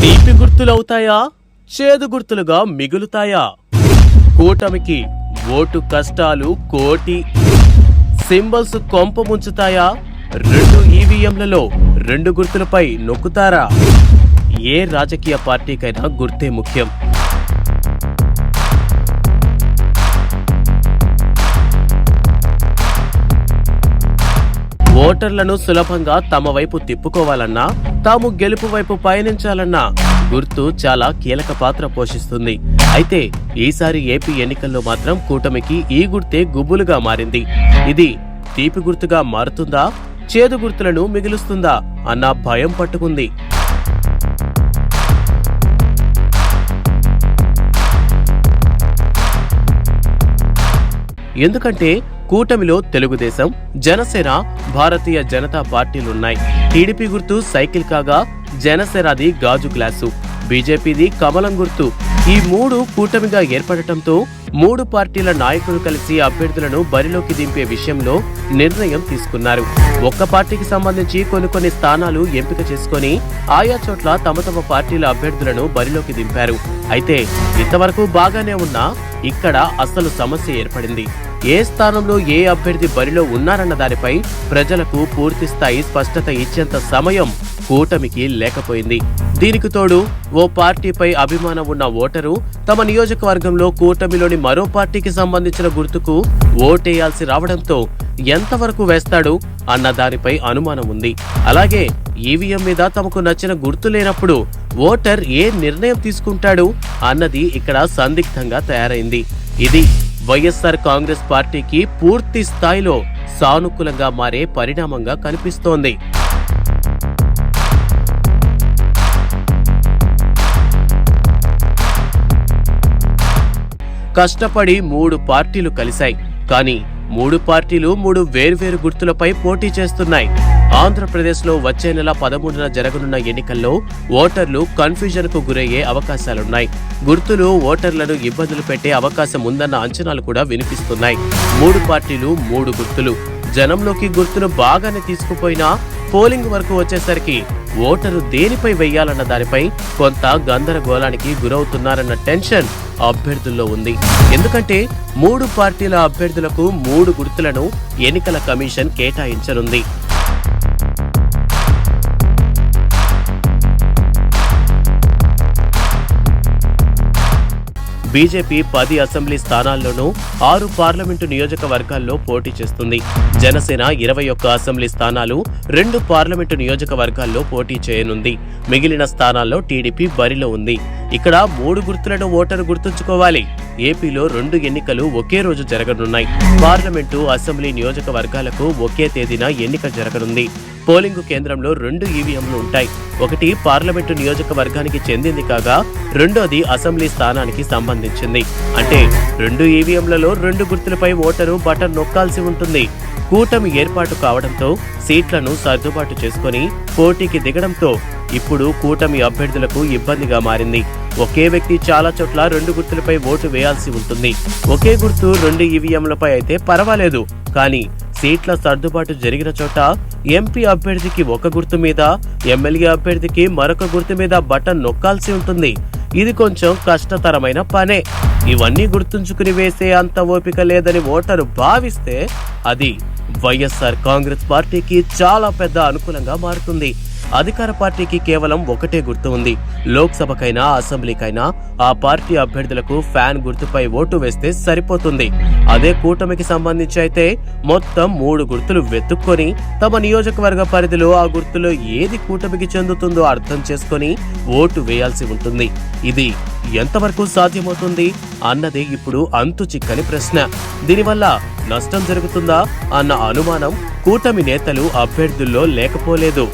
తీపి గుర్తులవుతాయా, చేదు గుర్తులుగా మిగులుతాయా? కూటమికి ఓటు కష్టాలు కోటి. సింబల్స్ కొంప ముంచుతాయా? రెండు ఈవీఎంలలో రెండు గుర్తులపై నొక్కుతారా? ఏ రాజకీయ పార్టీకైనా గుర్తే ముఖ్యం. ఓటర్లను సులభంగా తమ వైపు తిప్పుకోవాలన్నా, తాము గెలుపు వైపు పయనించాలన్నా గుర్తు చాలా కీలక పాత్ర పోషిస్తుంది. అయితే ఈసారి ఏపీ ఎన్నికల్లో మాత్రం కూటమికి ఈ గుర్తే గుబులుగా మారింది. ఇది తీపి గుర్తుగా మారుతుందా, చేదు గుర్తులను మిగులుస్తుందా అన్న భయం పట్టుకుంది. ఎందుకంటే కూటమిలో తెలుగుదేశం, జనసేన, భారతీయ జనతా పార్టీలున్నాయి. టీడీపీ గుర్తు సైకిల్ కాగా జనసేనది గాజు గ్లాసు, బీజేపీది కమలం గుర్తు. ఈ మూడు కూటమిగా ఏర్పడటంతో మూడు పార్టీల నాయకులు కలిసి అభ్యర్థులను బరిలోకి దింపే విషయంలో నిర్ణయం తీసుకున్నారు. ఒక్క పార్టీకి సంబంధించి కొన్ని స్థానాలు ఎంపిక చేసుకుని ఆయా చోట్ల తమ పార్టీల అభ్యర్థులను బరిలోకి దింపారు. అయితే ఇంతవరకు బాగానే ఉన్నా ఇక్కడ అసలు సమస్య ఏర్పడింది. ఏ స్థానంలో ఏ అభ్యర్థి బరిలో ఉన్నారన్న దానిపై ప్రజలకు పూర్తి స్థాయి స్పష్టత ఇచ్చేంత సమయం కూటమికి లేకపోయింది. దీనికి తోడు ఓ పార్టీపై అభిమానం ఉన్న ఓటరు తమ నియోజకవర్గంలో కూటమిలోని మరో పార్టీకి సంబంధించిన గుర్తుకు ఓటేయాల్సి రావడంతో ఎంతవరకు వేస్తాడు అన్న దానిపై అనుమానం ఉంది. అలాగే ఈవీఎం మీద తమకు నచ్చిన గుర్తు లేనప్పుడు ఓటర్ ఏ నిర్ణయం తీసుకుంటాడు అన్నది ఇక్కడ సందిగ్ధంగా తయారైంది. ఇది వైఎస్ఆర్ కాంగ్రెస్ పార్టీకి పూర్తి స్థాయిలో సానుకూలంగా మారే పరిణామంగా కనిపిస్తోంది. కష్టపడి మూడు పార్టీలు కలిశాయి. కానీ మూడు పార్టీలు మూడు వేర్వేరు గుర్తులపై పోటీ చేస్తున్నాయి. ఆంధ్రప్రదేశ్లో వచ్చే నెల 13న జరగనున్న ఎన్నికల్లో ఓటర్లు కన్ఫ్యూజన్ కు గురయ్యే అవకాశాలున్నాయి. గుర్తులు ఓటర్లను ఇబ్బందులు పెట్టే అవకాశం ఉందన్న అంచనాలు కూడా వినిపిస్తున్నాయి. మూడు పార్టీలు మూడు గుర్తులు జనంలోకి గుర్తును బాగానే తీసుకుపోయినా పోలింగ్ వరకు వచ్చేసరికి ఓటరు దేనిపై వెయ్యాలన్న దానిపై కొంత గందరగోళానికి గురవుతున్నారన్న టెన్షన్ అభ్యర్థుల్లో ఉంది. ఎందుకంటే మూడు పార్టీల అభ్యర్థులకు మూడు గుర్తులను ఎన్నికల కమిషన్ కేటాయించనుంది. బీజేపీ 10 అసెంబ్లీ స్థానాల్లోనూ 6 పార్లమెంటు నియోజకవర్గాల్లో పోటీ చేస్తుంది. జనసేన 21 అసెంబ్లీ స్థానాలు, 2 పార్లమెంటు నియోజకవర్గాల్లో పోటీ చేయనుంది. మిగిలిన స్థానాల్లో టీడీపీ బరిలో ఉంది. ఇక్కడ మూడు గుర్తులను ఓటరు గుర్తుంచుకోవాలి. ఏపీలో 2 ఎన్నికలు ఒకే రోజు జరగనున్నాయి. పార్లమెంటు, అసెంబ్లీ నియోజకవర్గాలకు ఒకే తేదీన ఎన్నిక జరగనుంది. పోలింగ్ కేంద్రంలో 2 ఈవీఎంలు ఉంటాయి. ఒకటి పార్లమెంటు నియోజకవర్గానికి చెందింది కాగా రెండోది అసెంబ్లీ స్థానానికి సంబంధించింది. అంటే 2 ఈవీఎంలలో 2 గుర్తులపై ఓటరు బటన్ నొక్కాల్సి ఉంటుంది. కూటమి ఏర్పాటు కావడంతో సీట్లను సర్దుబాటు చేసుకుని పోటీకి దిగడంతో ఇప్పుడు కూటమి అభ్యర్థులకు ఇబ్బందిగా మారింది. ఒకే వ్యక్తి చాలా చోట్ల 2 గుర్తులపై ఓటు వేయాల్సి ఉంటుంది. ఒకే గుర్తు 2 ఈవీఎంలపై అయితే పర్వాలేదు. కానీ సీట్ల సర్దుబాటు జరిగిన చోట ఎంపీ అభ్యర్థికి ఒక గుర్తు మీద, ఎమ్మెల్యే అభ్యర్థికి మరొక గుర్తు మీద బటన్ నొక్కాల్సి ఉంటుంది. ఇది కొంచెం కష్టతరమైన పనే. ఇవన్నీ గుర్తుంచుకుని వేసే అంత ఓపిక లేదని ఓటరు భావిస్తే అది వైఎస్ఆర్ కాంగ్రెస్ పార్టీకి చాలా పెద్ద అనుకూలంగా మారుతుంది. అధికార పార్టీకి కేవలం ఒకటే గుర్తు ఉంది. లోక్సభకైనా అసెంబ్లీకైనా ఆ పార్టీ అభ్యర్థులకు ఫ్యాన్ గుర్తుపై ఓటు వేస్తే సరిపోతుంది. అదే కూటమికి సంబంధించి అయితే మొత్తం 3 గుర్తులు వెతుక్కొని తమ నియోజకవర్గ పరిధిలో ఆ గుర్తులో ఏది కూటమికి చెందుతుందో అర్థం చేసుకుని ఓటు వేయాల్సి ఉంటుంది. ఇది ఎంతవరకు సాధ్యమవుతుంది అన్నదే ఇప్పుడు అంతు చిక్కని ప్రశ్న. దీనివల్ల నష్టం జరుగుతుందా అన్న అనుమానం కూటమి నేతలు, అభ్యర్థుల్లో లేకపోలేదు.